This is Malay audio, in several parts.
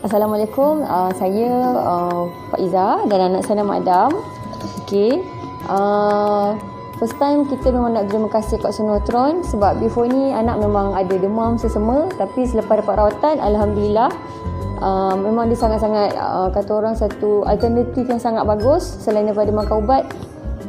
Assalamualaikum, saya Pak Iza dan anak saya nama Adam. Okey. First time kita memang nak berterima kasih kat Sonotron sebab before ni anak memang ada demam sesama, tapi selepas dapat rawatan alhamdulillah memang dia sangat-sangat kata orang satu alternatif yang sangat bagus. Selain daripada makan ubat,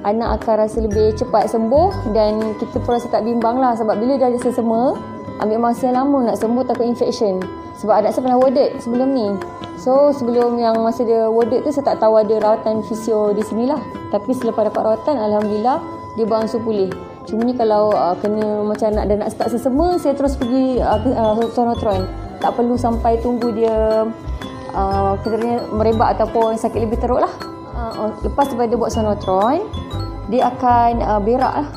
anak akan rasa lebih cepat sembuh dan kita pun rasa tak bimbang lah sebab bila dah ada sesama ambil masa yang lama nak sembuh, takut infection. Sebab anak saya pernah warded sebelum ni. So sebelum yang masa dia warded tu saya tak tahu ada rawatan fisio di sini lah. Tapi selepas dapat rawatan alhamdulillah dia berangsur pulih. Cuma ni kalau kena macam nak start sesama, saya terus pergi Sonotron. Tak perlu sampai tunggu dia katanya merebak ataupun sakit lebih teruk lah. Lepas daripada buat Sonotron, dia akan berak lah.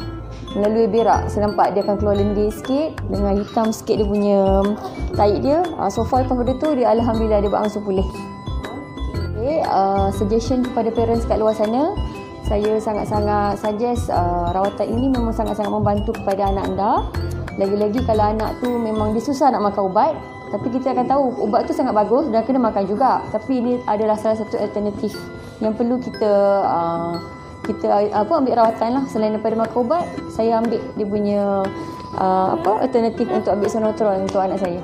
Melalui berak, saya nampak dia akan keluar lendir sikit dengan hitam sikit dia punya tahi dia. So far lepas pada tu dia alhamdulillah dia berangsur pulih. Okay, suggestion kepada parents kat luar sana, saya sangat-sangat suggest rawatan ini memang sangat-sangat membantu kepada anak anda. Lagi-lagi kalau anak tu memang dia susah nak makan ubat, tapi kita akan tahu ubat tu sangat bagus dan kena makan juga. Tapi ini adalah salah satu alternatif yang perlu kita ambil rawatan lah. Selain daripada makan ubat, saya ambil dia punya alternatif untuk ambil Sonotron untuk anak saya.